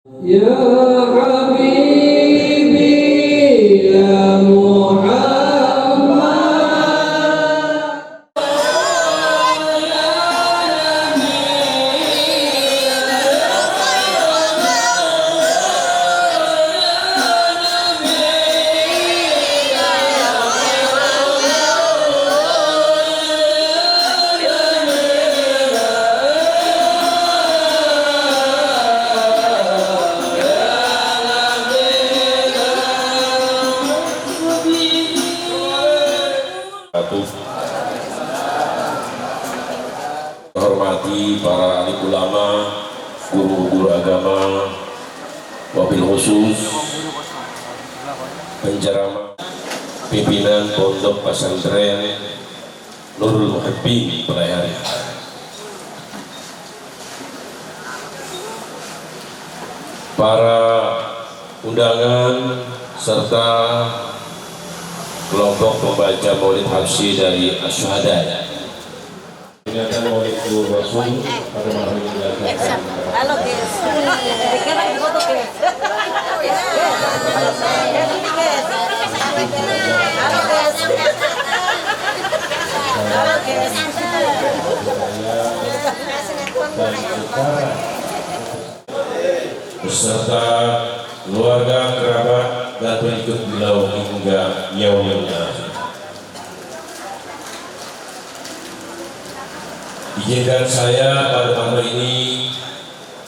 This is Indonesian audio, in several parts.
Ya Habibi ya Muhammad. Hormati para alim ulama, guru-guru agama, wabil khusus penceramah pimpinan pondok pesantren Nurul Muhibbin Perayaan, para undangan serta kelompok pembaca maulid hafsi dari Asyhada. Peringatan Maulid Rasul pada malam ini dilaksanakan. Halo guys, bikin foto guys. Halo guys. Halo guys. Beserta keluarga, kerabat, dan pengikut beliau hingga yaumil akhir. Izinkan saya pada malam ini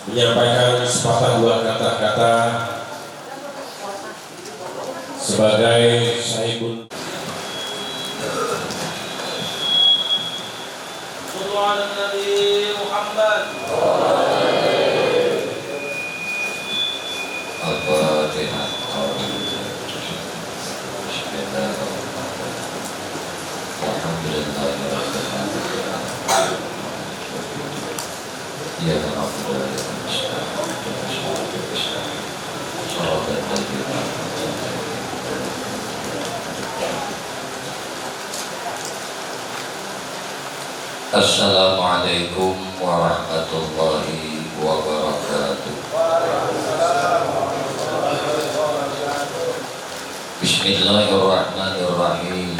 menyampaikan sepatah dua kata-kata sebagai sahibul. Sallu ala Nabi Muhammad. Al-Fatihah. Ya Assalamualaikum warahmatullahi wabarakatuh. Bismillahirrahmanirrahim.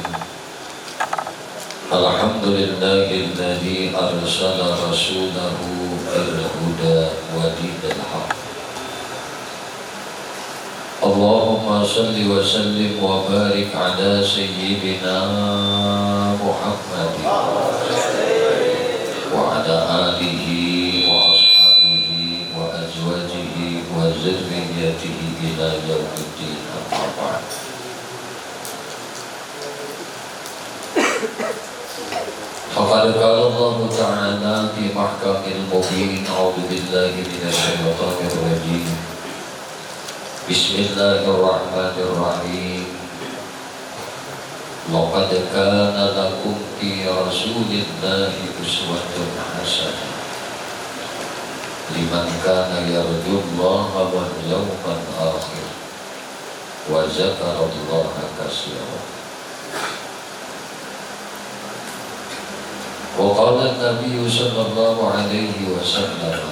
Alhamdulillahilladzi arsala rasulahu bil-huda wa dinil haqq. Allahumma shalli wa sallim wa barik ala sayyidina Muhammadin wa ala alihi wa ashabihi wa azwajihi wa zurriyyatihi ila yaumiddin. Amma ba'd. Faqad qala Allah Ta'ala fi mahkamil mubin. A'udzu billahi minasy syaithanir rajim. Bismillahirrahmanirrahim. Laqad kana lakum fi rasulillahi uswatun hasanah liman kana yarjullaha wal yawmal akhir wa dzakarallaha katsiran. Wa qala an-nabiy sallallahu alaihi wasallam,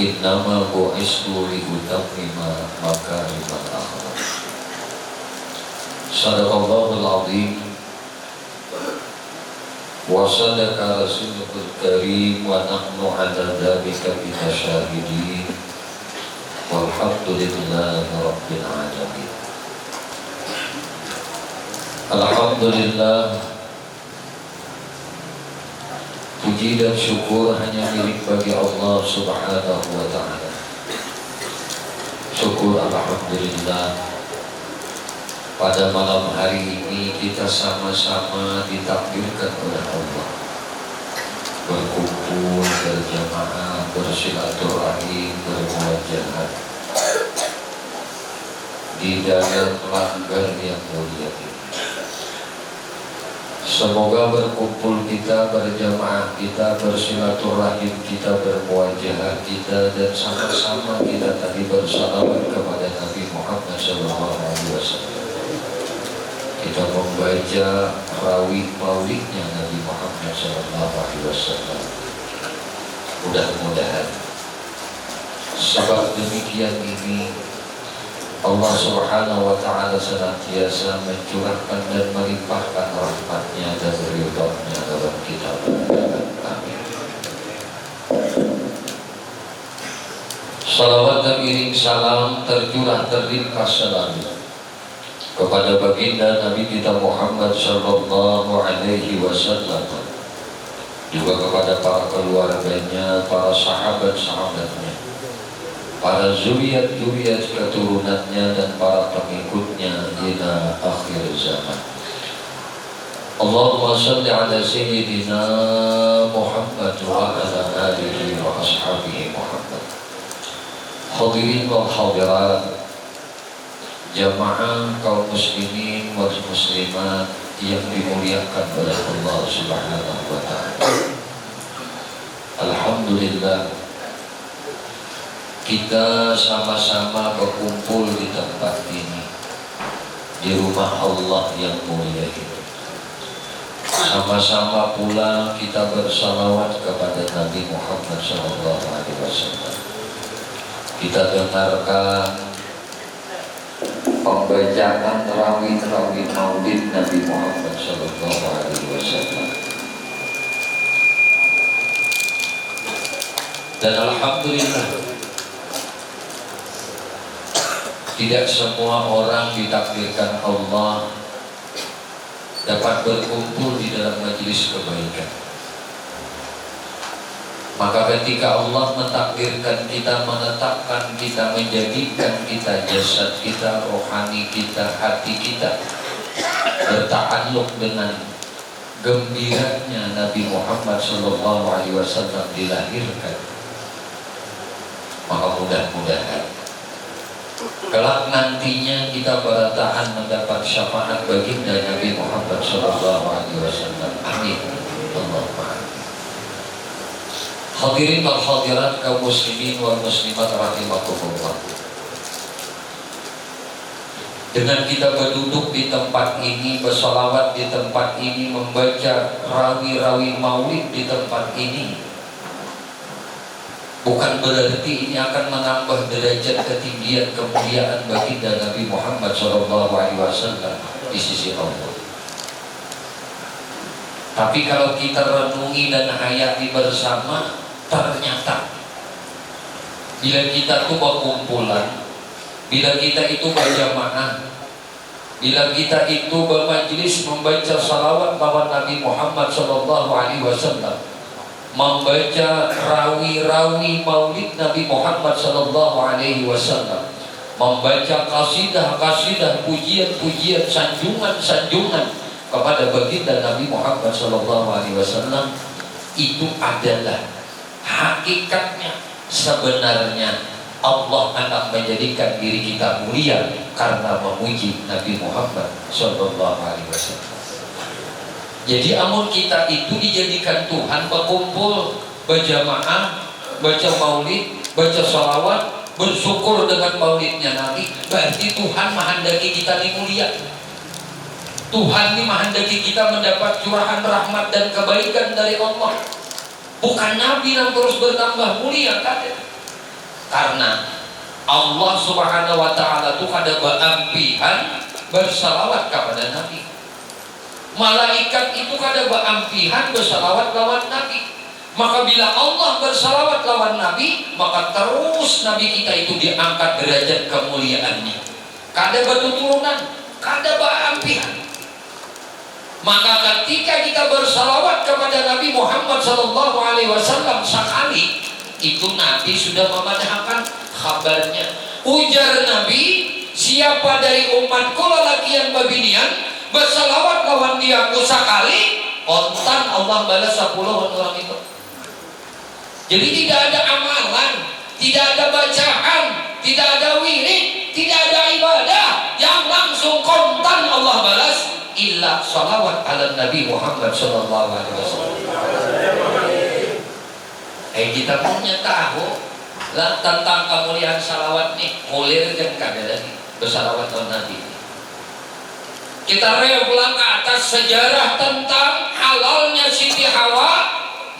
innama bu'istu li utammima makarimal akhlaq. Sadaqallahul azim wa sadaqa rasulul karim wa nahnu ala dzalika minasyahidin walhamdulillahi rabbil alamin. Alhamdulillah, puji dan syukur hanya milik bagi Allah Subhanahu wa Ta'ala. Syukur alhamdulillah, pada malam hari ini kita sama-sama ditakdirkan oleh Allah berkumpul, berjamaah, bersilaturahim, bermuajahat di dalam langgar yang mulia ini. Semoga berkumpul kita, berjamaah kita, bersilaturahim kita, bermuajahat kita, dan sama-sama kita tadi bersalawat kepada Nabi Muhammad SAW. Kita membaca rawih maulidnya Nabi Muhammad SAW. Mudah-mudahan Sebab demikian ini Allah Subhanahu wa Ta'ala senantiasa mencurahkan dan melimpahkan rahmatnya dan ridhonya dalam kitab. Amin. Salawat dan iring salam tercurah terlimpah selalu kepada baginda Nabi kita Muhammad sallallahu alaihi wasallam, juga kepada para keluarganya, para sahabat-sahabatnya, para zuriat-zuriat keturunannya dan para pengikutnya ila akhir zaman. Allahumma salli ala sayyidina Muhammad wa ala alihi wa ashabihi Muhammad. Hadirin wal hadirat, jamaah kaum muslimin wal muslimat yang dimuliakan oleh Allah Subhanahu wa Ta'ala. Alhamdulillah, kita sama-sama berkumpul di tempat ini, di rumah Allah yang mulia ini. Sama-sama pula kita bersalawat kepada Nabi Muhammad SAW. Kita dengarkan pembacaan rawih-rawih maulid Nabi Muhammad SAW. Dan alhamdulillah, tidak semua orang ditakdirkan Allah dapat berkumpul di dalam majelis kebaikan. Maka ketika Allah mentakdirkan kita, menetapkan kita, menjadikan kita, jasad kita, rohani kita, hati kita bertakluk dengan gembiranya Nabi Muhammad SAW dilahirkan, maka mudah-mudahan kelak nantinya kita bertahan mendapat syafaat baginda Nabi Muhammad SAW. Amin. Allahumma. Hadirin wal hadirat kaum muslimin wal muslimat rahimakumullah. Dengan kita berduduk di tempat ini, bersolawat di tempat ini, membaca rawi-rawi maulid di tempat ini, bukan berarti ini akan menambah derajat ketinggian kemuliaan baginda Nabi Muhammad SAW di sisi Allah. Tapi kalau kita renungi dan hayati bersama, ternyata bila kita itu berkumpulan, bila kita itu berjamaah, bila kita itu bermajlis membaca salawat lawan Nabi Muhammad SAW, membaca rawi-rawi maulid Nabi Muhammad SAW, membaca kasidah-kasidah, pujian-pujian, sanjungan-sanjungan kepada baginda Nabi Muhammad SAW, itu adalah hakikatnya. Sebenarnya Allah akan menjadikan diri kita mulia karena memuji Nabi Muhammad SAW. Jadi amun kita itu dijadikan Tuhan, berkumpul, berjamaah, baca maulid, baca salawat, bersyukur dengan maulidnya Nabi, berarti Tuhan menghendaki kita mulia. Tuhan ini menghendaki kita mendapat curahan rahmat dan kebaikan dari Allah. Bukan Nabi yang terus bertambah mulia, kan? Karena Allah Subhanahu wa Ta'ala itu kada berampihan bersalawat kepada Nabi. Malaikat itu kada beampihan bersalawat lawan Nabi. Maka bila Allah bersalawat lawan Nabi, maka terus Nabi kita itu diangkat derajat kemuliaannya. Kada bertuturunan, kada beampihan. Maka ketika kita bersalawat kepada Nabi Muhammad SAW sekali, itu Nabi sudah memadahkan kabarnya. Ujar Nabi, siapa dari umatku lelakian babinian bersalawat lawan diaku sekali, kontan Allah balas 10 orang itu. Jadi tidak ada amalan, tidak ada bacaan, tidak ada wirid, tidak ada ibadah yang langsung kontan Allah balas illa salawat ala Nabi Muhammad SAW. Kita punya tahu lah tentang kemuliaan salawat nih, mulir kan kada lagi bersalawat ala Nabi. Kita reulang ke atas sejarah tentang halalnya Siti Hawa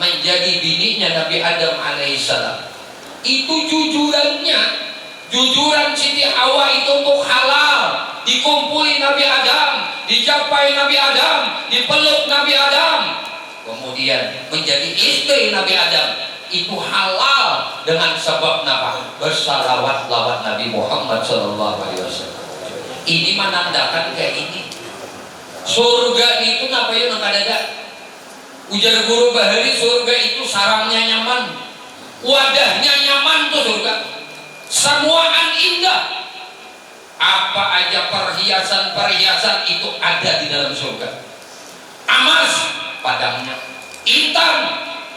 menjadi bininya Nabi Adam alaihissalam. Itu jujurannya Jujuran Siti Hawa itu untuk halal. Dikumpuli Nabi Adam, dicapai Nabi Adam, dipeluk Nabi Adam, kemudian menjadi istri Nabi Adam. Itu halal dengan sebab apa? Bersalawat lawat Nabi Muhammad SAW. Ini menandakan kayak ini. Surga itu apa ya nang ada? Ujar guru Bahari, surga itu sarangnya nyaman, wadahnya nyaman tuh surga. Semuaan indah. Apa aja perhiasan-perhiasan itu ada di dalam surga. Emas padamnya, intan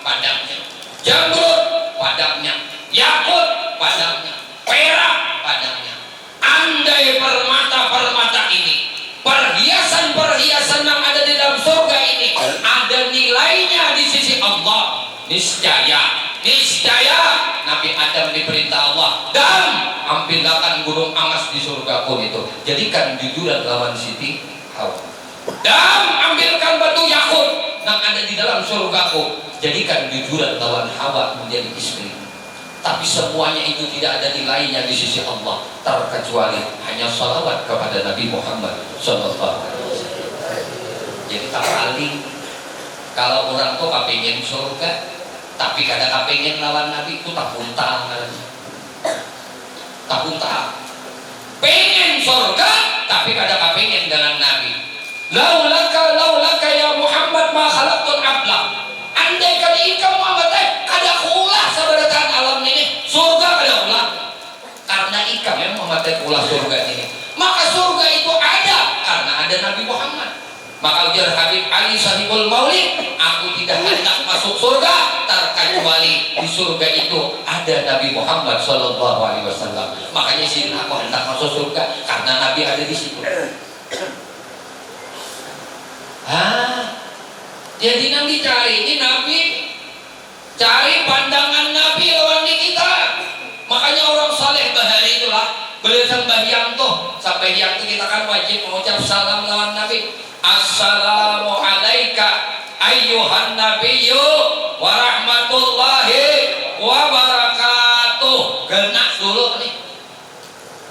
padamnya, jamrud padamnya, yakut padamnya, perak padamnya. Andai permata-permata ini, perhiasan-perhiasan yang ada di dalam surga ini ada nilainya di sisi Allah, niscaya Nabi Adam diperintah Allah, dan ambilkan gunung emas di surga pun itu jadikan jujuran lawan Siti Hawa, dan ambilkan batu yakut yang ada di dalam surgaku, jadikan jujuran lawan Hawa menjadi istri. Tapi semuanya itu tidak ada nilainya di sisi Allah, terkecuali hanya salawat kepada Nabi Muhammad SAW. Jadi tak paling kalau orang tuh kepingin surga tapi kadang kepingin lawan Nabi itu tak puntang, tak puntang. Pengen surga tapi kadang kepingin dengan Nabi. Laulaka ya Muhammad ma khalaqtul abla. Andai kan ikam Muhammad kada kulah sabarakan alam ini surga kada kulah. Karena ikam yang Muhammad kulah surga ini, maka surga itu ada karena ada Nabi Muhammad. Maka ujar Habib Ali Sahibul Maulid, aku tidak hendak masuk surga terkecuali di surga itu ada Nabi Muhammad SAW. Makanya sih aku hendak masuk surga karena Nabi ada di situ. Jadi yang dicari ini Nabi, cari pandangan Nabi lawan di kita. Makanya orang saleh Bahari itulah beliau sembahyang tuh, sampai yang itu kita kan wajib mengucap salam lawan Nabi. Assalamu alaika ayyuhan nabiyyu wa rahmatullahi wa barakatuh. Genak dulu nih,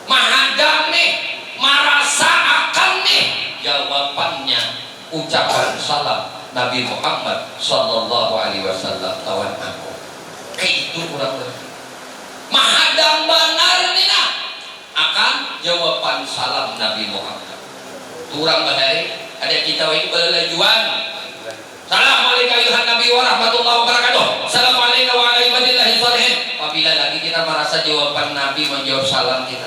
mahadam nih, marasa akan nih. Jawabannya ucapan salam Nabi Muhammad Sallallahu Alaihi Wasallam lawan aku. Kayak itu kurang lebih. Mahadam benar nih nah, akan jawaban salam Nabi Muhammad. Turang Bahari ada kita ini belajuan. Assalamualaikum ayuhan Nabi wa rahmatullahi wa barakatuh. Assalamualaikum wa alaihi sholihin. Apabila lagi kita merasa jawaban Nabi menjawab salam kita,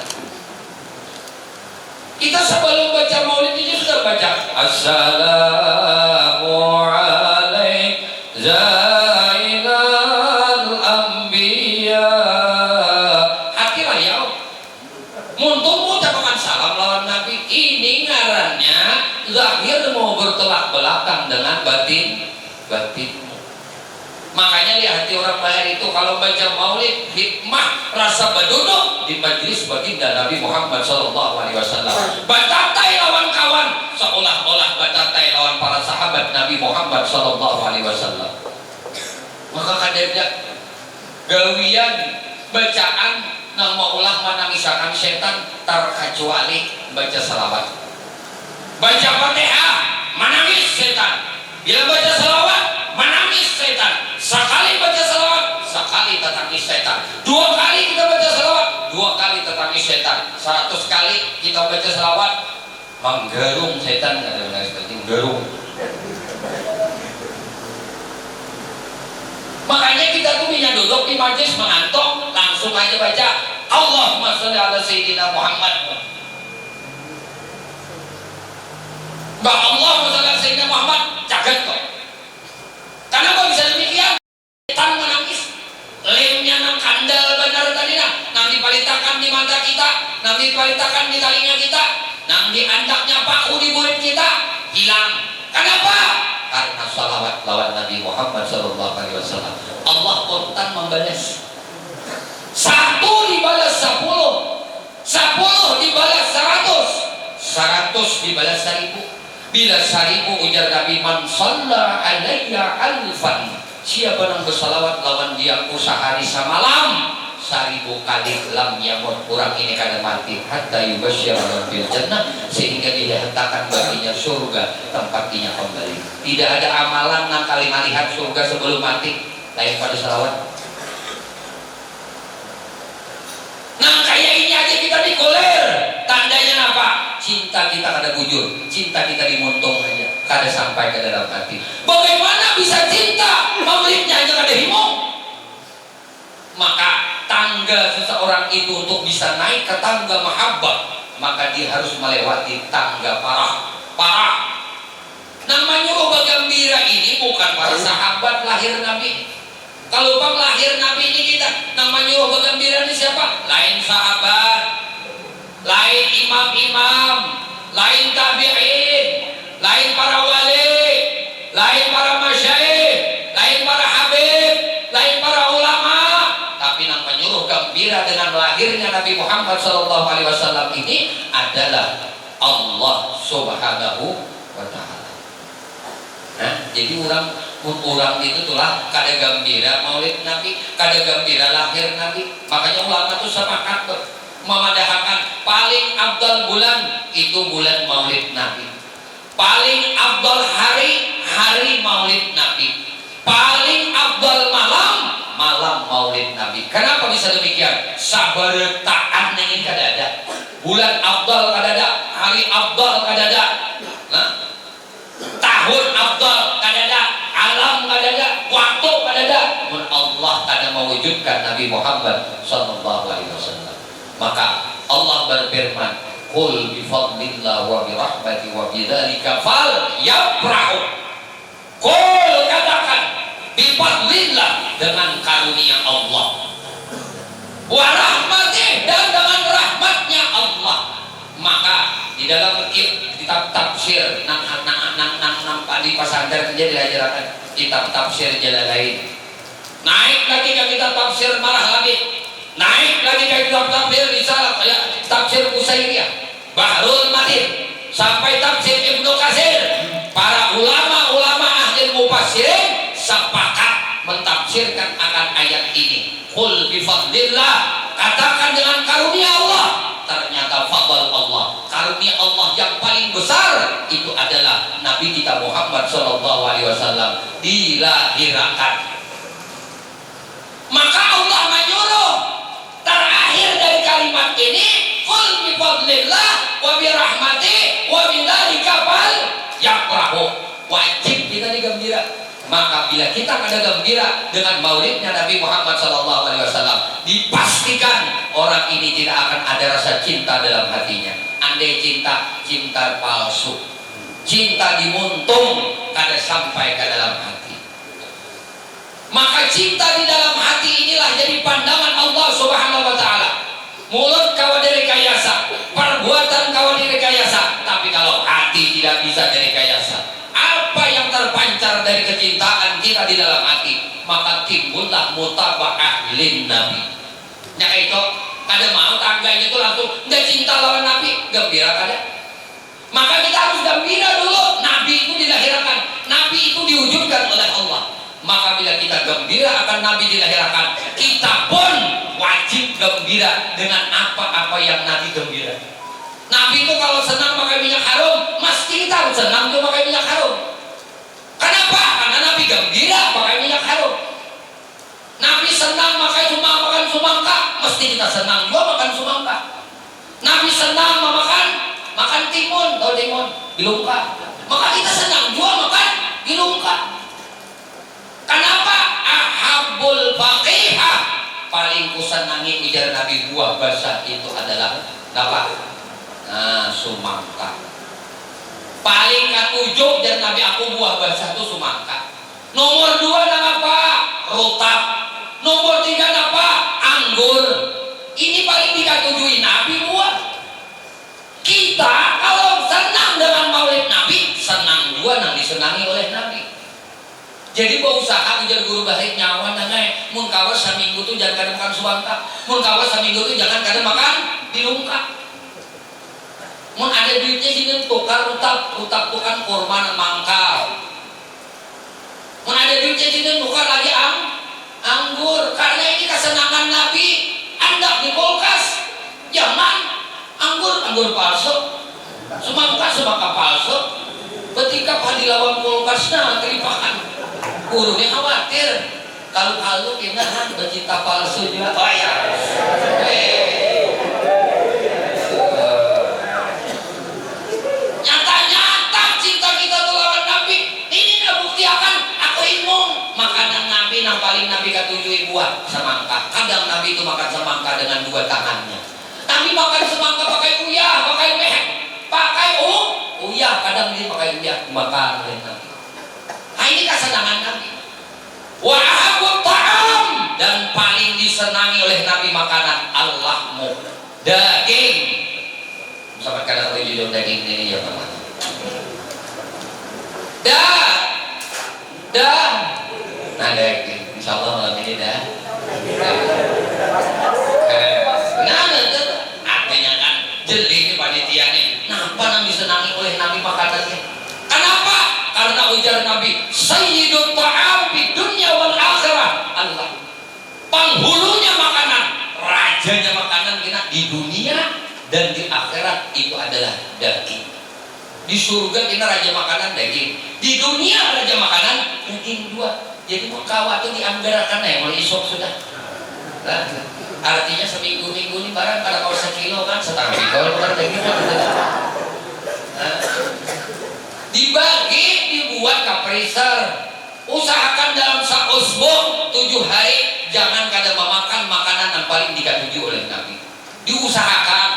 kita sebelum baca maulid ini sudah baca Assalamu alaikum zainal anbiya. Hati-hati ya, muntung ucapan salam lawan Nabi ini ngarannya zahir mau bertolak belakang dengan batin. Makanya di hati orang Bahari itu kalau baca maulid hikmah rasa berduduk di majlis baginda Nabi Muhammad SAW. Batatai lawan kawan seolah-olah batatai lawan para sahabat Nabi Muhammad SAW. Maka kadang gawian bacaan nang maulah menangisakan setan terkecuali baca salawat. Baca Fatihah menangis setan. Bila baca salawat menangis setan. Sekali baca salawat, sekali tetangis setan. 2 kali kita baca salawat, 2 kali tetangis setan. 100 kali kita baca salawat, menggerung setan. Nggak ada seperti menggerung. Makanya kita tuh bisa duduk di majlis mengantuk, langsung aja baca Allahumma sholli ala sayyidina Muhammad. Mbak Allahumma sholli ala sayyidina Muhammad, jagat kok. Kenapa bisa demikian? Setan menangis, lemnya nang kandal benar tadi nang dipalitakan di mata kita, nang dipalitakan di telinga kita, nang diandaknya paku di murid kita, hilang. Kenapa? Karena salawat lawan Nabi Muhammad SAW. Allah kontan membalas. 1 dibalas 10, 10 dibalas 100, 100 dibalas 1000. Bila 1000 ujar Nabi, man shalla alayya alfan, siapa yang bersalawat lawan dia sehari semalam, 1000 kali lam yamut, orang ini kada mati hatta yubasysyara bil jannah, sehingga diletakkan baginya surga tempat dia kembali. Tidak ada amalan nang kali melihat surga sebelum mati lain pada salawat. Nah kayak ini aja kita dikoler, tandanya apa? Cinta kita kada bujur, cinta kita dimuntung aja, kada sampai ke dalam hati. Bagaimana bisa cinta maulidnya aja kada himung? Maka tangga seseorang itu untuk bisa naik ke tangga mahabbah, maka dia harus melewati tangga parah. Namanya roba gembira ini bukan para sahabat lahir Nabi. Kalau bang lahir Nabi ini kita namanya roba gembira ini siapa? Lain sahabat, lain imam-imam, lain tabi'in, lain para wali, lain para masyayikh, lain para habib, lain para ulama. Tapi yang menyuruh gembira dengan lahirnya Nabi Muhammad SAW ini adalah Allah Subhanahu wa Ta'ala. Nah, jadi orang itu telah kada gembira maulid Nabi, kada gembira lahir Nabi. Makanya ulama itu sepakat memadahkan paling afdal bulan itu bulan maulid Nabi. Paling afdal hari maulid Nabi. Paling afdal malam maulid Nabi. Kenapa bisa demikian? Sabartaan ini kada ada. Bulan afdal kada ada, hari afdal kada ada. Nah, tahun afdal kada ada, alam kada ada, waktu kada ada. Allah kada mewujudkan Nabi Muhammad sallallahu alaihi wasallam. Maka Allah berfirman, "Qul bi fadlillah wa bi rahmati wa bidzalika falyafrahu." Qul katakan bi fadlillah, dengan karunia Allah, wa rahmatih, dan dengan rahmatnya Allah. Maka di dalam kitab tafsir nang di pesantren saja diajarkan kitab tafsir Jalalain. Naik lagi ke kitab tafsir Marah Labib, naik lagi ke kitab tafsir Risalah, tafsir Usairiyah, Bahrul Madin, sampai tafsir Ibnu Katsir. Para ulama-ulama ahli mufassirin sepakat mentafsirkan akan ayat ini. Qul bi fadlillah, katakan dengan karunia Allah. Ternyata fadl Allah, karunia Allah yang paling besar itu adalah Nabi kita Muhammad SAW dilahirkan. Maka Allah menyuruh terakhir dari kalimat ini, qul bi fadlillah wa bi rahmati wa bidzalika falyafrahu. Wajib kita digembira. Maka bila kita ada gembira dengan maulidnya Nabi Muhammad SAW, dipastikan orang ini tidak akan ada rasa cinta dalam hatinya. Andai cinta palsu, cinta dimuntung, kada sampai ke dalam hati. Maka cinta di dalam hati inilah jadi pandangan Allah Subhanahu wa Ta'ala. Mulut kau direkayasa, perbuatan kau direkayasa, tapi kalau hati tidak bisa direkayasa, apa yang terpancar dari kecintaan kita di dalam hati, maka timbullah mutaba'ah lin Nabi. Nah itu kada mau tangganya itu langsung nggak cinta lawan Nabi, gembira kada. Maka kita harus gembira dulu. Nabi itu dilahirkan, Nabi itu diwujudkan oleh Allah. Maka bila kita gembira akan Nabi dilahirkan, kita pun wajib gembira dengan apa-apa yang Nabi gembira. Nabi itu kalau senang pakai minyak harum, mesti kita harus senang juga pakai minyak harum. Kenapa? Karena Nabi gembira pakai minyak harum. Nabi senang makan sumangka, mesti kita senang juga makan sumangka. Nabi senang makan timun, tahu timun, bilungka, maka kita senang juga makan bilungka. Kenapa? Ahabbul faqihah, paling kusenangi ujar Nabi buah basah itu adalah apa? Nah, sumangka. Paling katujuh dan Nabi aku buah basah itu sumangka. Nomor 2 apa? Rutab. Nomor 3 apa? Anggur. Ini paling dikatujuhi Nabi buah. Kita kalau senang dengan maulid Nabi, senang juga yang disenangi oleh Nabi. Jadi berusaha ujar guru balik nyawa nanya, mun kawas seminggu tuh jangan kadang makan sumangka, mun kawas seminggu tuh jangan kadang makan bilungka. Mun ada duitnya sini tukar rutab tuh kan kurma mangkal. Mun ada duitnya sini tukar lagi anggur, karena ini kesenangan Nabi. anggur palsu, semangka palsu. Ketika padilawan kulkasna kelimpahan, gurunya khawatir kalau kena bercinta palsu juga. Oh ya, nyata-nyata cinta kita tuh lawan Nabi. Ini udah bukti akan aku imung makanan Nabi yang paling Nabi katujui buah semangka. Kadang Nabi itu makan semangka dengan dua tangannya. Nabi makan semangka pakai uyah, pakai meh, pakai uyah. Kadang dia pakai uyah makan oleh Nabi. Nah ini kesenangan Nabi. Wa ahabut ta'am, dan paling disenangi oleh Nabi makanan Allahmu daging. Sampai kadang judul daging ini ya teman. Nah daging, insya Allah malam ini dah. Artinya kan jeli ini panitia nih. Kenapa Nabi disenangi oleh Nabi makanannya? Kenapa? Karena ujar Nabi, Sayyidul ta'am di dunia wal akhirah. Allah, penghulunya makanan, rajanya makanan kita di dunia dan di akhirat itu adalah daging. Di surga kita raja makanan daging, di dunia raja makanan daging dua. Jadi kawa itu dianggarakan ya mulai esok sudah. Nah, artinya seminggu-minggu ini barang kalau sekilo kan setengah kilo kan daging kan. Dibagi, dibuat freezer. Usahakan dalam seusbung 7 hari jangan kada memakan makanan yang paling dikatuji oleh Nabi. Diusahakan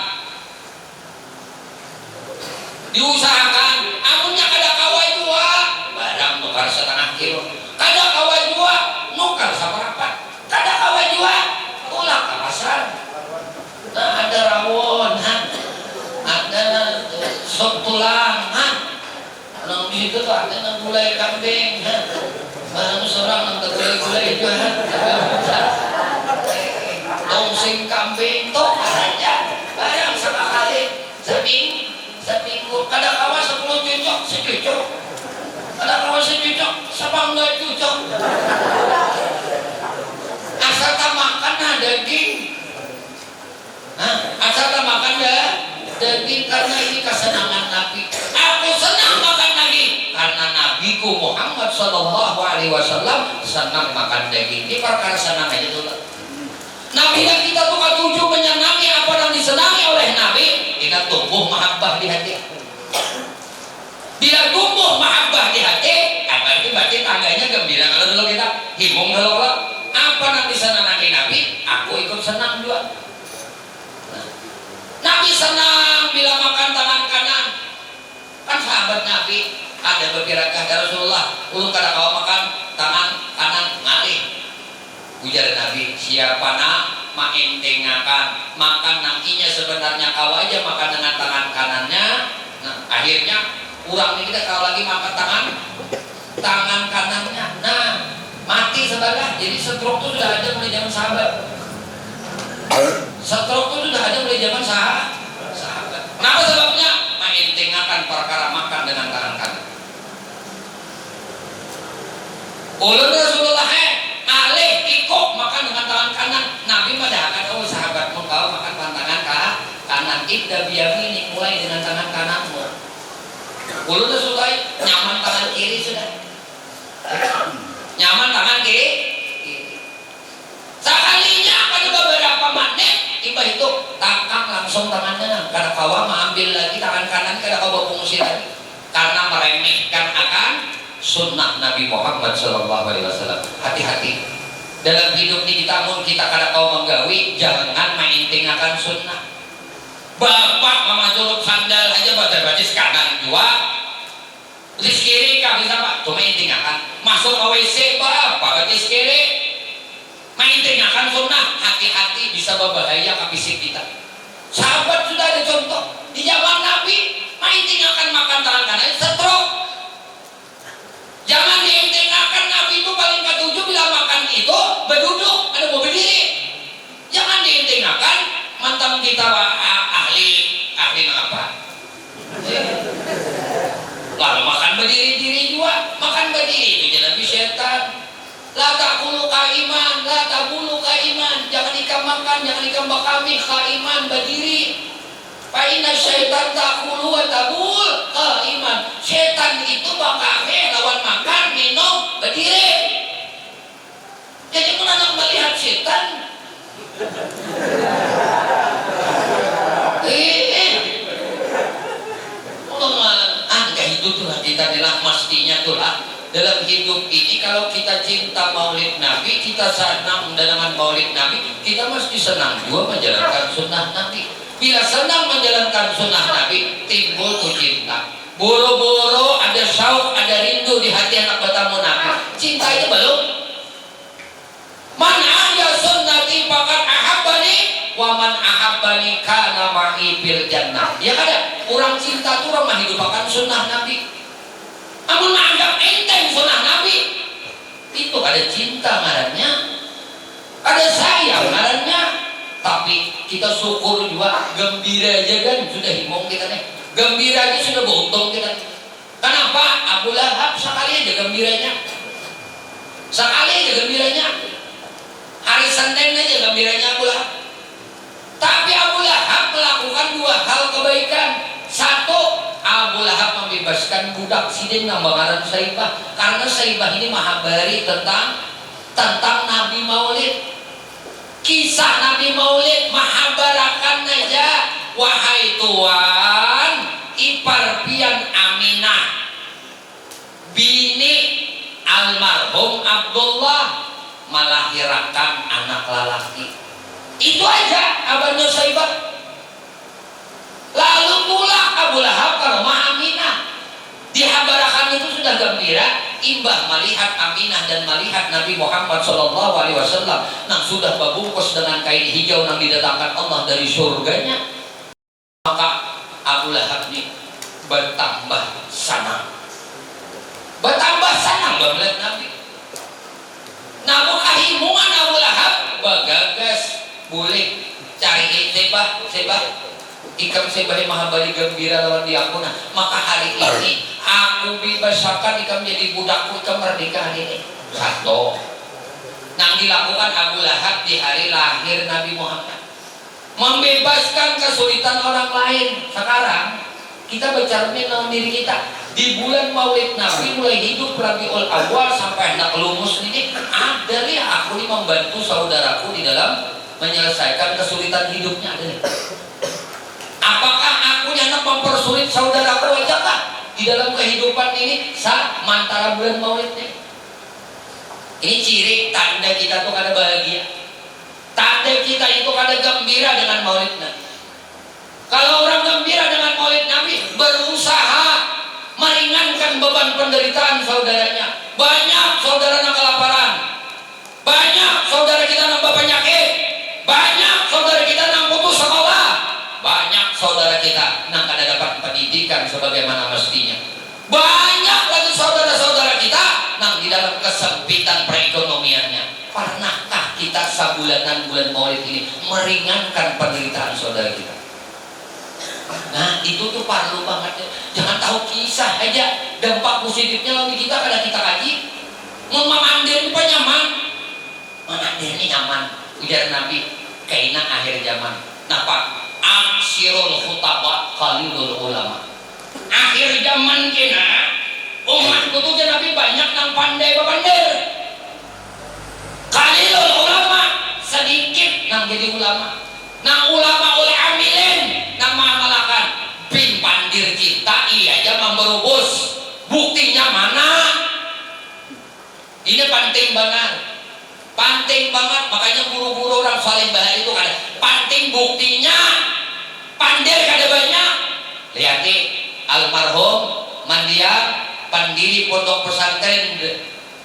amunnya kada kawai dua barang nukar setengah kilo, kada kawai dua nukar saperapat, kada kawai dua tulak ke pasar. Nah, ada rawon, ada sop tulang, nang di situ tuh ada gulai kambing, barang seorang nang gulai juga, tongseng kambing, toh aja barang sekali seminggu kada kawan 10 cucuk secucuk, kada kawan secucuk sebangga cucuk. Asal tak makan daging, asal tak makan daging karena ini kesenangan Nabi. Aku senang makan daging karena Nabiku Muhammad Sallallahu Alaihi Wasallam senang makan daging. Ini perkara senang aja dulu. Nabi yang kita tuh ketujuh menyenangi apa yang disenangi oleh Nabi, kita tumbuh mahabbah di hati. Bila tumbuh mahabbah di hati, berarti tangganya gembira. Kalau dulu kita himung kalau apa yang disenangi Nabi, aku ikut senang juga. Nabi senang bila makan tangan kanan. Kan sahabat Nabi ada beberapa kata Rasulullah, ulun kada kau makan tangan kanan ngalih. Ujar Nabi, siapa nak maentengakan makan nantinya sebenarnya kau aja makan dengan tangan kanannya. Nah, akhirnya kurang ini kita kalau lagi makan tangan kanannya. Nah, mati sebelah. Jadi stroke itu sudah ada mulai zaman sahabat. Stroke itu sudah ada mulai zaman sahabat. Kenapa sebabnya? Maentengakan perkara makan dengan tangan kanan. Ulun Rasulullah alih ikut makan dengan tangan kanan. Nabi mendahkan sahabat kau makan dengan tangan kanan. Ibda biyamini, mulai dengan tangan kananmu. Ulun Rasulullah nyaman tangan kiri sudah. Nyaman tangan kiri. Sekalinya akan beberapa menit tiba itu tangkang langsung tangannya. Karena kawa mengambil lagi tangan kanan, karena kawa fungsi lagi. Karena meremehkan akan sunnah Nabi Muhammad SAW. Hati-hati dalam hidup ini kita kada kau menggawi, jangan maintingkan sunnah. Bapak memajuluk sandal aja baca-baca kanan dua, di kiri kah bisa pak? Cuma maintingkan masuk ke WC bapak baca kiri, maintingkan sunnah. Hati-hati bisa berbahaya ke fisik kita. Sahabat sudah ada contoh di zaman Nabi, maintingkan makan tangan kanan stroke. Jangan diintingkan Nabi itu paling ketujuh bila makan itu berduduk, ada mau berdiri. Jangan diintingkan mantan kita ahli apa? Lalu makan berdiri juga, makan berdiri itu jadi setan. La takulu kaiman, la tabulu kaiman. Jangan ikan makan, jangan ikan bakami kaiman berdiri. Pak Faina syaitan takulu wa tabul. Iman. Setan itu bakal lawan makan, minum, berdiri. Jadi mun anak melihat setan, itu tuh lah kita adalah mestinya tuh lah dalam hidup ini. Kalau kita cinta maulid Nabi, kita senang dengan maulid Nabi, kita mesti senang juga menjalankan sunnah Nabi. Bila senang menjalankan sunnah Nabi, timbul tuh cinta. Boro-boro ada syauq, ada rindu di hati anak bertamu Nabi. Cinta itu belum. Man ahya sunnati faqad ahabbani wa man ahabbani kana ma'i fil jannah. Ya kada, orang cinta tuh orang menghidupkan sunnah Nabi. Amun menganggap enteng sunnah Nabi, itu ada cinta ngarannya, ada sayang ngarannya. Tapi kita syukur juga, gembira aja kan sudah himong kita nih. Gembira aja sudah beruntung kita. Kenapa? Abu Lahab sekali aja gembiranya. Sekali aja gembiranya. Hari Senin aja gembiranya Abu Lahab. Tapi Abu Lahab melakukan dua hal kebaikan. Satu, Abu Lahab membebaskan budak sidin nama ngaran Saibah. Karena Saibah ini mahabari tentang Nabi Maulid. Kisah Nabi Maulid mahabarakan aja. Wahai Tuhan, ipar pian Aminah bini almarhum Abdullah melahirkan anak lelaki. Itu aja Abang Saibah. Lalu pulang Abu Lahab ke rumah Aminah. Dihabarakan itu sudah gembira. Imbah melihat Aminah dan melihat Nabi Muhammad SAW yang sudah berbungkus dengan kain hijau yang didatangkan Allah dari surganya. Maka Abu Lahab ini bertambah senang. Bertambah senang melihat Nabi. Namun kahimungan Abu Lahab bagagas boleh cari sebah ikam sebah mahabari gembira lawan di aku. Nah, maka hari ini aku bebaskan ikam jadi budakku, ikam merdeka hari ini. Satu yang dilakukan Abu Lahab di hari lahir Nabi Muhammad, membebaskan kesulitan orang lain. Sekarang kita bercermin dalam diri kita. Di bulan Maulid Nabi mulai hidup Rabiul Awal sampai hendak lumus ini, ada nih aku ini membantu saudaraku di dalam menyelesaikan kesulitan hidupnya. Ada nih. Apakah aku hendak mempersulit saudaraku aja kah di dalam kehidupan ini saat mantara bulan Maulid ini? Ini ciri tanda kita tuh kada bahagia. Tanda kita itu kada gembira dengan Maulid Nabi. Kalau orang gembira dengan Maulid Nabi, berusaha meringankan beban penderitaan saudaranya. Banyak saudara yang kelaparan, banyak saudara kita yang penyakit, banyak saudara kita yang putus sekolah, banyak saudara kita yang kada dapat pendidikan sebagaimana mestinya. Banyak lagi saudara-saudara kita yang di dalam kesempitan perekonomiannya. Pernahkah kita sebulanan bulan Maulid ini meringankan penderitaan saudara kita? Nah, itu tuh perlu banget. Jangan tahu kisah aja dampak positifnya lalu kita kada kita kaji. Memandir apa nyaman? Memandir ini nyaman. Ujar Nabi, kaina akhir zaman. Napa? Aksirul khutaba khalilul ulama. Akhir zaman kena umat tuh Nabi banyak yang pandai bapandir. Khalilul ulama, sedikit yang jadi ulama. Nah, ulama oleh amilin nang mengamalkan pin pandir kita iya aja memberubus. Buktinya mana? Ini penting banget. Penting banget, makanya guru-guru orang saling bahar itu kan penting buktinya. Pandir kada banyak. Lihat almarhum Mandiang pendiri pondok pesantren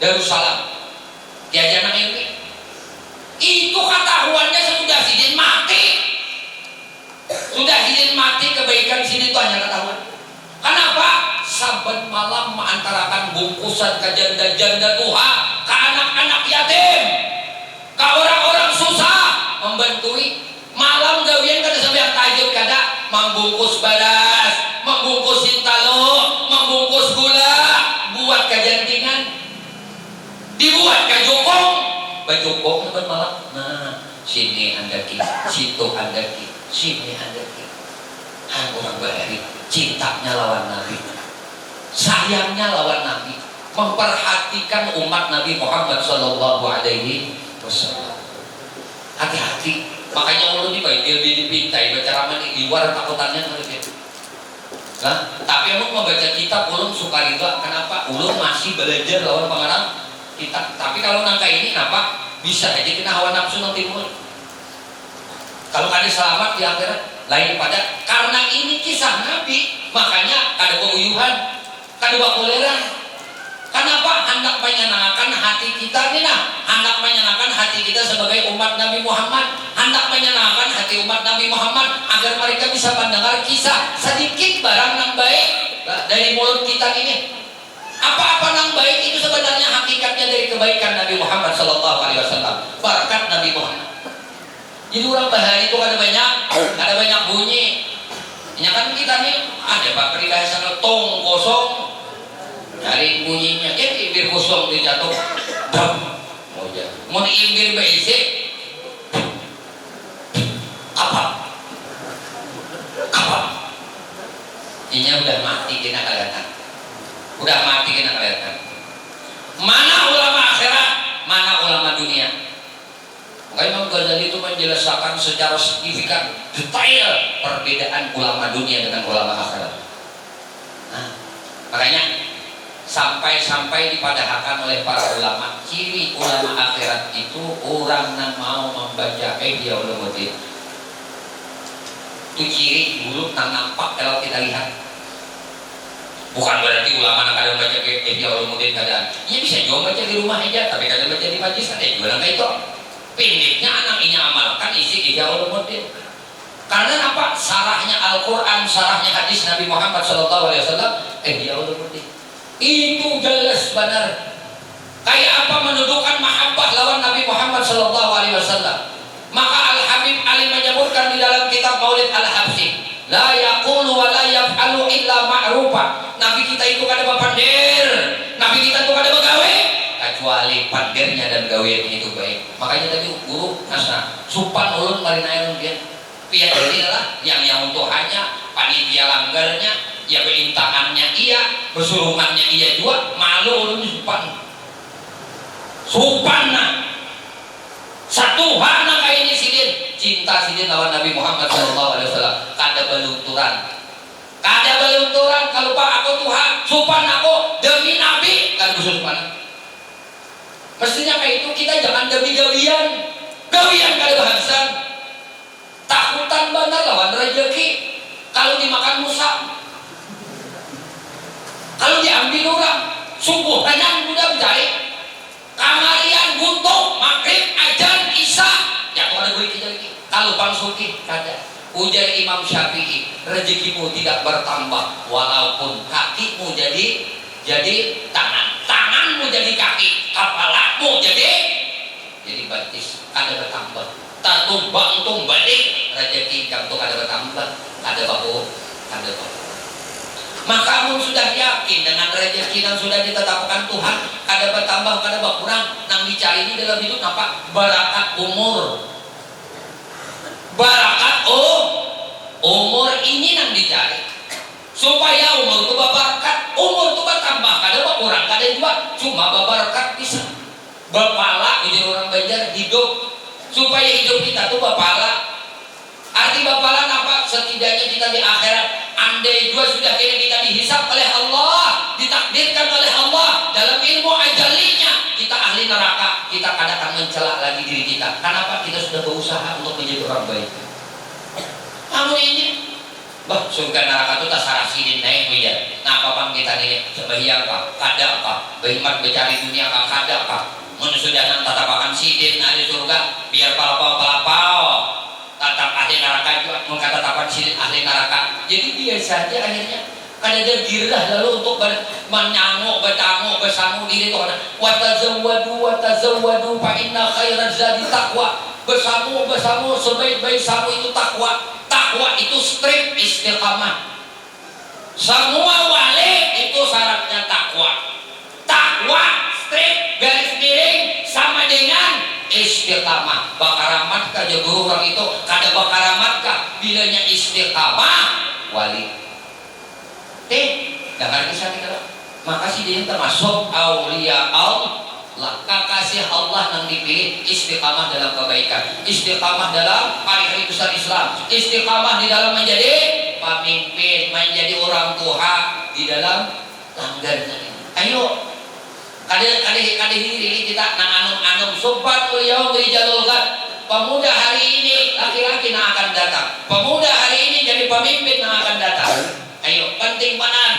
Darussalam. Diajar nang ini. Itu ketahuannya sesudah sidin mati. Sudah sidin mati, kebaikan sidin itu hanya ketahuan. Kenapa? Saben malam mengantarakan bungkusan ke janda-janda duha, ke anak-anak yatim, ke orang-orang susah, membantui. Malam gawian kada sampai tajud kada membungkus baras, membungkus sintalo, membungkus gula, buat kejantingan, dibuat kajukong, bajukong saben malam. Nah, sini anda ki, situ anda ki, sini anda ki. orang bahari cintanya lawan Nabi, sayangnya lawan Nabi, memperhatikan umat Nabi Muhammad Sallallahu Alaihi Wasallam. Hati-hati, makanya ulun ini baik dia dipintai baca ramai di luar takutannya mereka. Nah, tapi emang membaca kitab ulun suka juga. Kenapa? Ulun masih belajar lawan pengarang kitab. Tapi kalau nangka ini kenapa? Bisa aja kena hawa nafsu nanti timbul. Kalau ada selamat di akhirat lain pada karena ini kisah Nabi, makanya ada keuyuhan, ada bakuleran. Kenapa? Hendak menyenangkan hati kita nih nah, hendak menyenangkan hati kita sebagai umat Nabi Muhammad, hendak menyenangkan hati umat Nabi Muhammad agar mereka bisa mendengar kisah sedikit barang yang baik dari mulut kita ini. Apa-apa yang baik itu sebenarnya hakikatnya dari kebaikan Nabi Muhammad Sallallahu Alaihi Wasallam, berkat Nabi Muhammad. Jadi orang bahari itu ada banyak bunyi. Ya kan kita nih ada pak peribahasa tong kosong, cari bunyinya, imbir kosong dijatuh, mau imbir beisi, apa? Ini udah mati kena kelihatan. Udah mati kena kelihatan. Mana ulama akhirat, mana ulama dunia? Makanya Imam Ghazali itu menjelaskan secara signifikan detail perbedaan ulama dunia dengan ulama akhirat. Nah, makanya sampai dipadahkan oleh para ulama, ciri ulama akhirat itu orang yang mau membaca Ihya Ulumuddin. Itu ciri dulu yang nampak kalau kita lihat. Bukan berarti ulama yang kadang baca Ihya Ulumuddin kadang, ya bisa juga baca di rumah aja, tapi kadang baca di majlis ada juga kayak itu. Pendeknya anak ini amalkan isi Ihya Ulumuddin. Karena apa? Sarahnya Al-Quran, sarahnya hadis Nabi Muhammad SAW, Ihya Ulumuddin. Itu jelas benar. Kayak apa mendudukan mahabbah lawan Nabi Muhammad SAW. Maka Al-Habib Ali menyebutkan di dalam kitab Maulid Al-Habsyi, la yaqulu wa la yaf'alu illa ma'rufa. Nabi kita itu kada bapandir, Nabi kita itu kada begawe kecuali pandirnya dan gaweannya itu baik. Makanya tadi guru nasa supan ulun marinayan dia pihak ini adalah yang untuk hanya panitia langgarnya ya, berintaannya iya, bersurungannya iya juga, malu ulun supan nah satu hana kayak ini sidin cinta sidin lawan Nabi Muhammad SAW kada belunturan kalau pak aku Tuhan supan aku demi Nabi kan bersupan. Mestinya kayak itu kita jangan demi gawian kada bahasan. Takutan benar lawan rezeki. Kalau dimakan musa, kalau diambil orang subuh hanya mudah mencari kamarian guntung maghrib ajan isya jatuh ada gue kita lagi. Kalau pangsuki kada. Ujar Imam Syafi'i, rezekimu tidak bertambah walaupun kakimu jadi tanganmu jadi kaki, kepalamu jadi batis, ada bertambah. Tatumbang balik rezeki kamu ada bertambah, ada bahu. Maka kamu sudah yakin dengan rezeki yang sudah ditetapkan Tuhan, ada bertambah, ada berkurang. Nang dicari ini dalam hidup apa? Barakat umur. Barakat umur ini nang dicari. Supaya umur itu berberkat, umur itu bertambah, kada berkurang, kada juga cuma berberkat bisa. Bapala ujar orang Banjar hidup, supaya hidup kita tuh bapala. Arti bapala apa? Setidaknya kita di akhirat, andai juga sudah kini kita dihisap oleh Allah, ditakdirkan oleh Allah dalam ilmu ajalinya kita ahli neraka, kita kadang akan mencela lagi diri kita. Kenapa? Kita sudah berusaha untuk menjadi orang baik. Kamu ini bah, surga neraka itu tasarah sidin naik biar. Nah, apa kita nih sebahiang kah? Kada kah? Berkhidmat mencari dunia kah? Kada kah? Sudah nang tatapakan sidin ada surga, biar palapau tatap ahli neraka juga mengkatatapan sidin ahli neraka. Jadi biasa aja akhirnya. Kada ada girah lalu untuk menyanguk, bertanguk, bersangu diri itu karena watazawwadu fa inna khairaz zadi taqwa. Bersamu sebaik-baik samu itu takwa. Takwa itu strict istiqamah. Semua wali itu syaratnya takwa. Takwa strict garis miring sama dengan istiqamah. Bakaramat kah guru orang itu kada bakaramat kah bilanya istiqamah wali. Jangan kisah kalau makasih dia termasuk aulia Allah, kekasih Allah yang dipilih, istiqamah dalam kebaikan, istiqamah dalam hari-hari besar Islam, istiqamah di dalam menjadi pemimpin, menjadi orang tua di dalam langganan. Ayo, kade hiri kita nang anum sobat yaum rijalul ghad. Pemuda hari ini laki-laki yang akan datang, pemuda hari ini jadi pemimpin yang akan datang. Ayo, penting mana?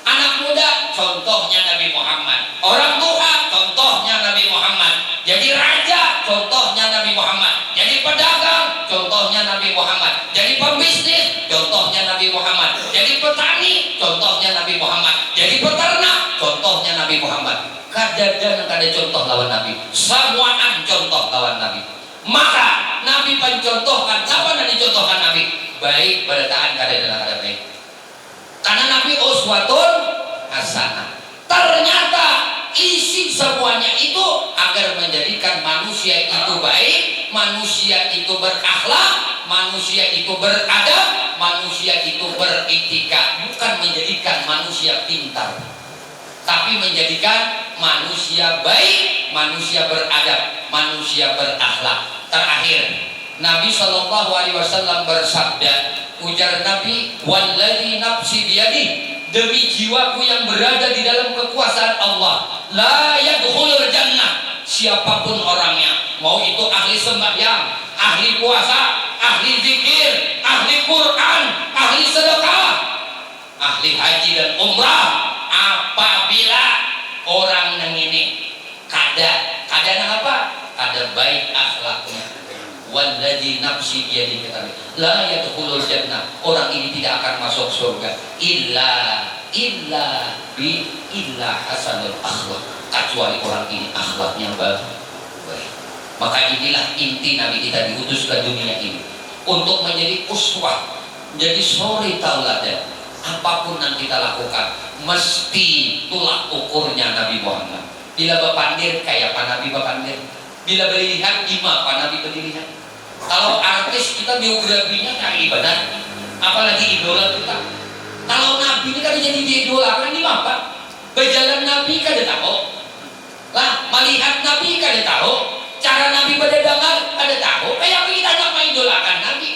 Anak muda contohnya Nabi Muhammad, orang tua contohnya Nabi Muhammad, jadi raja contohnya Nabi Muhammad, jadi pedagang contohnya Nabi Muhammad, jadi pembisnis contohnya Nabi Muhammad, jadi petani contohnya Nabi Muhammad, jadi peternak contohnya Nabi Muhammad. Kada contoh lawan Nabi, semuaan contoh lawan Nabi. Maka Nabi pencontohkan apa yang dicontohkan Nabi? Baik pada taat kada baik. Karena Nabi uswatun hasanah. Ternyata isi semuanya itu agar menjadikan manusia itu baik, manusia itu berakhlak, manusia itu beradab, manusia itu beretika. Bukan menjadikan manusia pintar, tapi menjadikan manusia baik, manusia beradab, manusia berakhlak. Terakhir, Nabi Shallallahu Alaihi Wasallam bersabda, ujar Nabi, walladzi nafsi biyadi, demi jiwaku yang berada di dalam kekuasaan Allah, la yadkhulul jannah, siapapun orangnya, mau itu ahli sembahyang, ahli puasa, ahli zikir, ahli Quran, ahli sedekah, ahli haji dan umrah, apabila orang yang ini kada apa? Kada baik akhlaknya. Walladzi nafsi biyadihi, la yadkhulul jannah, orang ini tidak akan masuk surga illa hasanul akhlak, kecuali orang ini akhlaknya baik. Maka inilah inti Nabi kita diutus ke dunia ini untuk menjadi uswah, menjadi suri tauladan. Apapun yang kita lakukan mesti tolak ukurnya Nabi Muhammad. Bila bepandir kayak apa Nabi bepandir, bila melihat gimana apa Nabi berdirinya. Kalau artis kita biografinya kayak ibadah, apalagi idola kita. Kalau Nabi ini kan jadi diidolakan di apa? Berjalan Nabi kada tahu, lah melihat Nabi kada tahu, cara Nabi berdagang kada tahu. Kayak kita nak mengidolakan Nabi.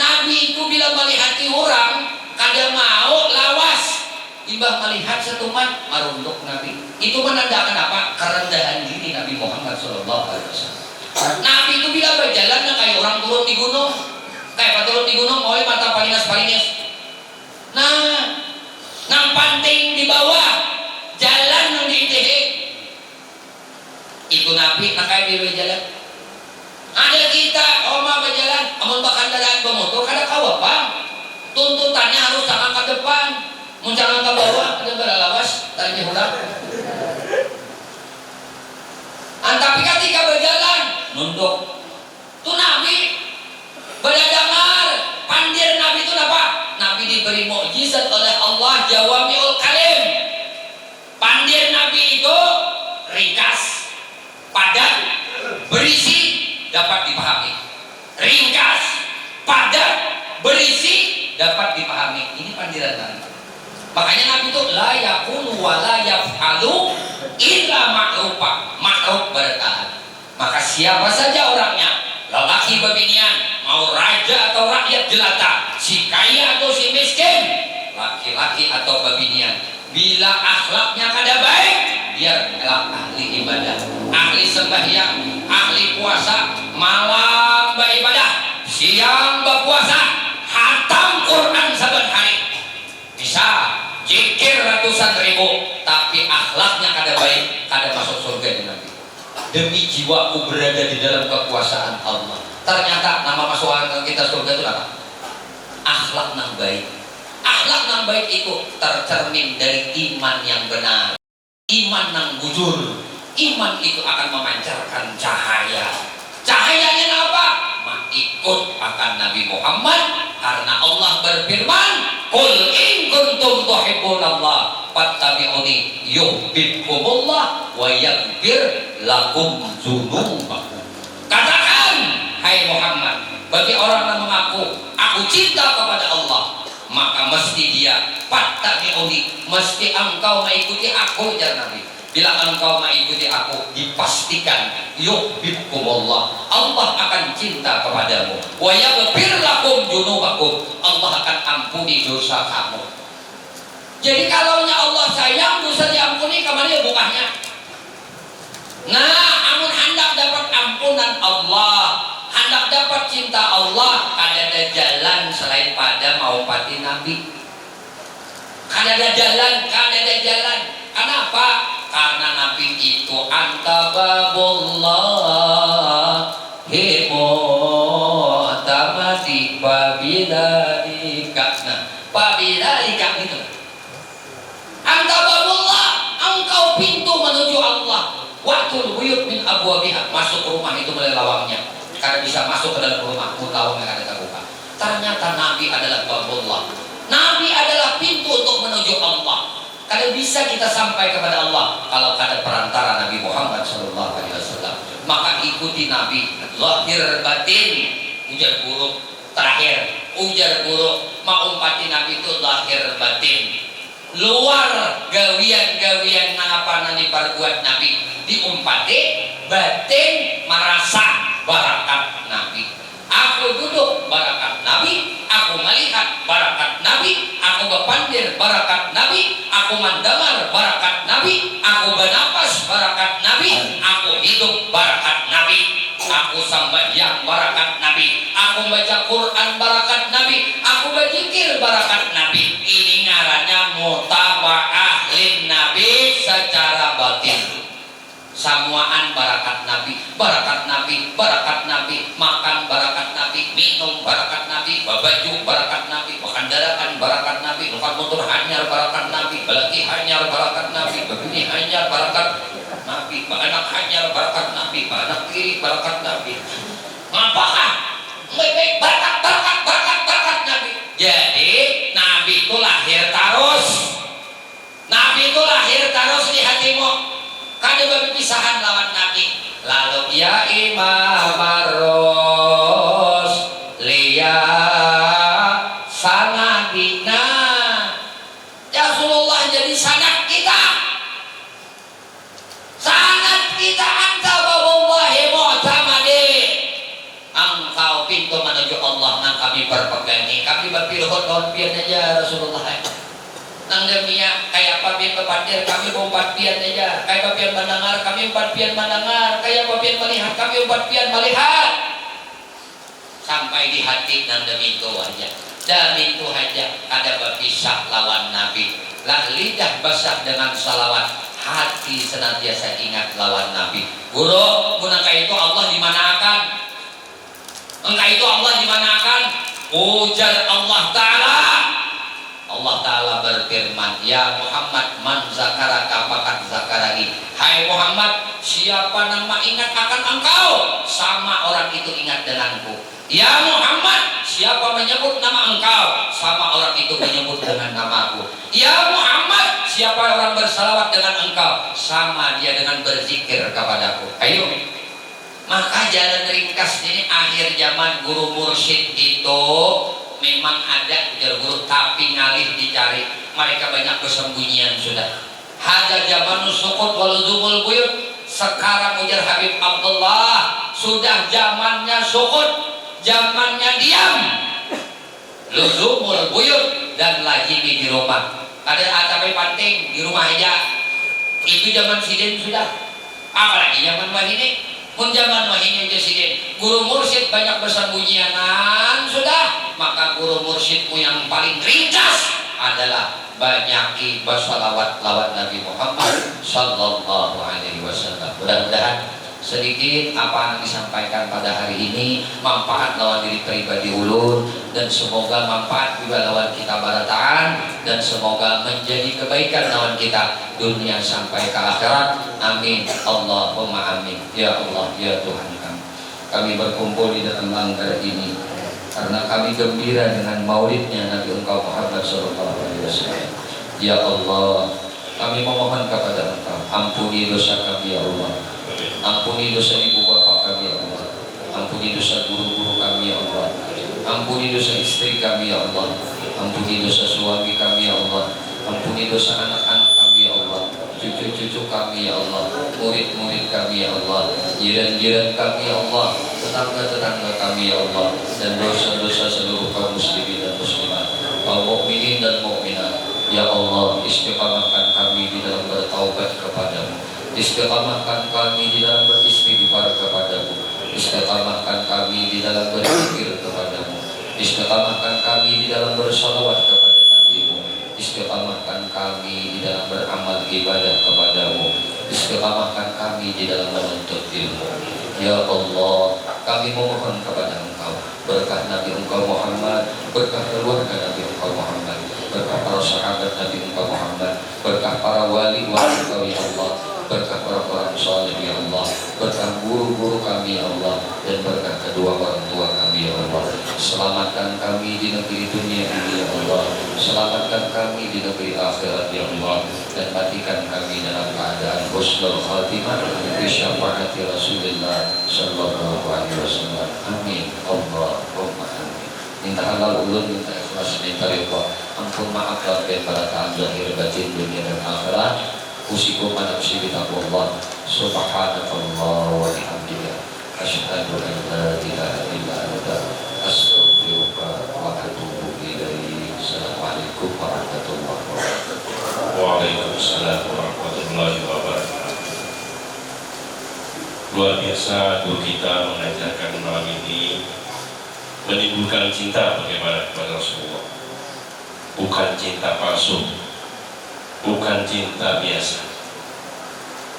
Nabi itu bila melihati orang kada mau lawas, imbah melihat setuman marunduk Nabi. Itu menandakan apa? Kerendahan diri Nabi Muhammad SAW. Nabi itu bila berjalan kayak orang turun di gunung, kayak turun di gunung oleh mata palinas. Nah, nang panting di bawah, jalan nang diitihi. Itu Nabi nak kayak di jalan. Ada kita oma berjalan, amun bakal kendaraan bermotor kada kau apa? Tuntutannya harus jangan ke depan, jangan ke bawah, ada berlawas, tanya ulang. Tapi ketika berjalan nunduk, tuh Nabi berdengar pandir Nabi itu apa? Nabi diberi mukjizat oleh Allah jawamiul kalim. Pandir Nabi itu ringkas, padat, berisi, dapat dipahami. Ringkas, padat, berisi, dapat dipahami. Ini pandiran Nabi. Makanya Nabi itu la yaqulu wa la yaf'alu illa ma'rufa. Ma'ruf bertahan. Maka siapa saja orangnya, lelaki bebinian, mau raja atau rakyat jelata, si kaya atau si miskin, laki-laki atau bebinian, bila akhlaknya kada baik, biar ahli ibadah, ahli sembahyang, ahli puasa, malam beribadah, siang berpuasa, hatam Quran saban hari, bisa zikir ratusan ribu, tapi akhlaknya kada baik, kada masuk surga di Nabi. Demi jiwaku berada di dalam kekuasaan Allah. Ternyata nama masuk kita surga itu apa? Akhlak yang baik. Akhlak yang baik itu tercermin dari iman yang benar, iman yang jujur. Iman itu akan memancarkan cahaya. Cahayanya apa? Ikut akan Nabi Muhammad, karena Allah berfirman, qul in kuntum tuhibbunallah fattabi'uni yuhibbukumullah wa yaghfir lakum dzunubakum. Katakan, hai Muhammad, bagi orang yang mengaku aku aku cinta kepada Allah, maka mesti dia fattabi'uni, mesti engkau mengikuti aku, ujar Nabi. Bila engkau mengikuti aku, dipastikan yuhibbukumullah, Allah akan cinta kepadamu, wa yaghfir lakum dzunubakum, Allah akan ampuni dosa kamu. Jadi kalaunya Allah sayang, dosa diampuni, kemana bukanya? Nah, amun hendak dapat ampunan Allah, hendak dapat cinta Allah, ada jalan selain pada mau pati Nabi. Ada jalan. Kenapa? Karena Nabi itu anta babullah himu'tamati babilalika. Nah, babilalika itu anta babullah, engkau pintu menuju Allah. Waktu buyut min abwabiha, masuk rumah itu melalui lawangnya, karena bisa masuk ke dalam rumah, lawangnya ada terbuka. Ternyata Nabi adalah babullah, Nabi adalah pintu untuk menuju Allah. Kalau bisa kita sampai kepada Allah kalau ada perantara Nabi Muhammad SAW, maka ikuti Nabi lahir batin. Ujar buruk terakhir, ujar buruk mau umpati Nabi itu lahir batin. Luar gawian-gawian apa nani perbuat Nabi diumpati, batin merasa barakat Nabi. Aku duduk barakat Nabi, aku melihat barakat Nabi, aku berpandir barakat Nabi, aku mendengar barakat Nabi, aku bernapas barakat Nabi, aku hidup barakat Nabi, aku sembahyang barakat Nabi, aku baca Quran barakat Nabi, aku berzikir barakat Nabi. Ini ngarannya mutaba'ah lin Nabi secara batin. Samuaan barakat Nabi, barakat Nabi, barakat Nabi, makan barakat Nabi, minum barakat Nabi, babaju barakat Nabi, berkendarakan barakat Nabi, numpak motor hanyar barakat Nabi, belaki hanyar barakat Nabi, begini hanyar barakat Nabi, anak hanyar barakat Nabi, anak kiri barakat Nabi. Ngapakah? Baik barakat Nabi. Jadi Nabi itu lahir terus, Nabi itu lahir terus di hatimu. Kada berpisahan lawan Nabi. Lalu ya Imam Arros liya sanadina, Rasulullah jadi sanad kita. Sanad kita anta wallahi mu'tamadi. Engkau pintu menuju Allah nang kami berpegangi. Kami berpilih tahun pian aja Rasulullah. Nang demia kayak papian kepandir kami empat pian aja, kayak papian mendengar kami empat pian mendengar, kayak papian melihat kami empat pian melihat, sampai di hati nang demi itu aja, demi itu aja ada berpisah lawan Nabi. Lah lidah basah dengan salawat, hati senantiasa ingat lawan Nabi. Guru, munangka itu Allah dimanakan? Engkau itu Allah dimanakan? Ujar Allah Ta'ala. Allah Ta'ala berfirman, ya Muhammad, man zakaraka faqad zakarani. Hai Muhammad, siapa nama ingat akan engkau, sama orang itu ingat denganku. Ya Muhammad, siapa menyebut nama engkau, sama orang itu menyebut dengan namaku. Ya Muhammad, siapa orang bersalawat dengan engkau, sama dia dengan berzikir kepadaku. Ayo. Maka jalan ringkas ini akhir zaman guru mursyid itu memang ada ujar guru, tapi ngalih dicari. Mereka banyak kesembunyian sudah. Hada zaman sukut waluzumul buyut. Sekarang ujar Habib Abdullah, sudah zamannya sukut, zamannya diam, luzumul buyut, dan lagi di rumah. Ada atape panting di rumah aja. Itu zaman sidin sudah. Apalagi zaman wahini. Pun zaman wahini aja sidin. Guru mursyid banyak bersembunyianan sudah. Maka guru mursyidmu yang paling ringkas adalah banyaki bersalawat lawan Nabi Muhammad Sallallahu Alaihi Wasallam. Mudah-mudahan sedikit apa yang disampaikan pada hari ini manfaat lawan diri pribadi ulun, dan semoga manfaat juga lawan kita barataan, dan semoga menjadi kebaikan lawan kita dunia sampai ke akhirat. Amin Allahumma amin. Ya Allah, ya Tuhan kami, kami berkumpul di dalam langgar ini karena kami gembira dengan maulidnya Nabi engkau Muhammad Sallallahu Alaihi Wasallam. Ya Allah, kami memohon kepada Engkau, ampuni dosa kami ya Allah, ampuni dosa ibu bapak kami ya Allah, ampuni dosa guru-guru kami ya Allah, ampuni Ampuni dosa istri kami ya Allah. Ampuni dosa suami kami ya Allah. Ampuni dosa anak-anak kami ya Allah. Cucu-cucu kami ya Allah. Murid-murid kami ya Allah. Jiran-jiran kami ya Allah. Tetangga-tetangga kami ya Allah. Dan dosa-dosa seluruh kaum muslimin dan muslimat, kaum mukminin dan mukminat. Ya Allah, istiqamahkan kami di dalam bertaubat kepadamu. Istiqamahkan kami di dalam beristighfar kepadamu. Istiqamahkan kami di dalam berzikir kepadamu. Istiqamahkan kami di dalam bersalawat kepada Nabi-Mu. Istiqamahkan kami di dalam beramal ibadah kepadamu. Istiqamahkan kami di dalam menuntut ilmu. Ya Allah, kami memohon kepada Engkau berkah Nabi Engkau Muhammad, berkah keluarga Nabi Engkau Muhammad, berkah para sahabat Nabi Engkau Muhammad, berkah para wali-wali Engkau ya Allah, berkah orang-orang saleh ya Allah, berkah guru-guru kami ya Allah, dan berkah kedua orang tua kami ya Allah. Selamatkan kami di negeri dunia ini ya Allah, selamatkan kami di negeri akhirat ya Allah, dan matikan kami dalam keadaan husnul khatimah bi syafaati Rasulullah sallallahu alaihi wasallam. Amin. Allahumma amin. Minta halal ulun, minta ikhlas, minta ridha. Ampun maaf lahir para taat lahir batin dunia dan akhirat. Usikum nafsi bi taqwallah. Subhanakallah wa bihamdika asyhadu an la ilaha illa anta astaghfiruka wa atubu ilaik. Assalamualaikum warahmatullahi wabarakatuh. Waalaikumsalam warahmatullahi wabarakatuh. Luar biasa guru kita mengajarkan malam ini menimbulkan cinta bagaimana kepada Rasulullah. Bukan cinta palsu, bukan cinta biasa,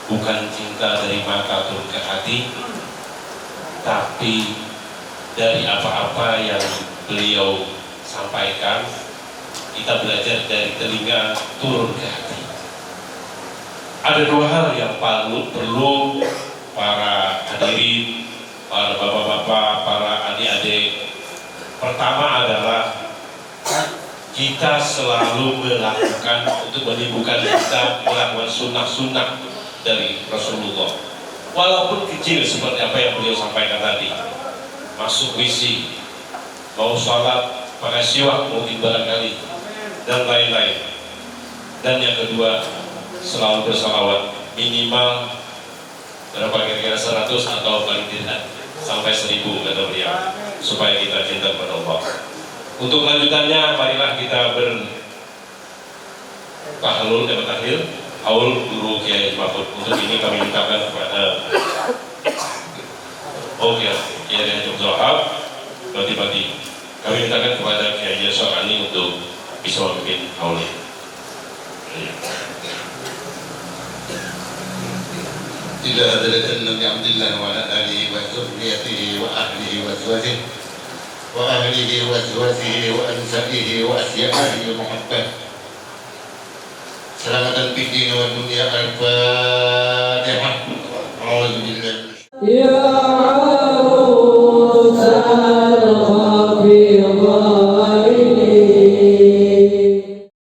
bukan cinta dari mata turun ke hati, tapi dari apa-apa yang beliau sampaikan kita belajar dari telinga turun ke hati. Ada dua hal yang perlu para hadirin, para bapak-bapak, para adik-adik. Pertama adalah kita selalu melakukan untuk menimbulkan kita melakukan sunnah-sunnah dari Rasulullah. Walaupun kecil seperti apa yang beliau sampaikan tadi, masuk WC, mau sholat pakai siwak mungkin barangkali, dan lain-lain. Dan yang kedua, selalu bersalawat minimal berapa kira-kira 100 atau paling tidak sampai 1000 kata beliau, supaya kita cinta kepada Allah. Untuk lanjutannya, marilah kita bertahlul dan bertahlil haul guru Kiai Mahfud. Untuk ini kami mintakan kepada Kiai Haji Zohab bagi-bagi. Kami mintakan kepada Kiai Yasarani untuk bisa memimpin haul ini. إلى هدرة النبي عبد الله وعلى آله وذريته وأهله وأزواجه وأنسائه وأشيائه ومحبه سلامة في الدين والدنيا. الفاتحة. أعوذ بالله. يا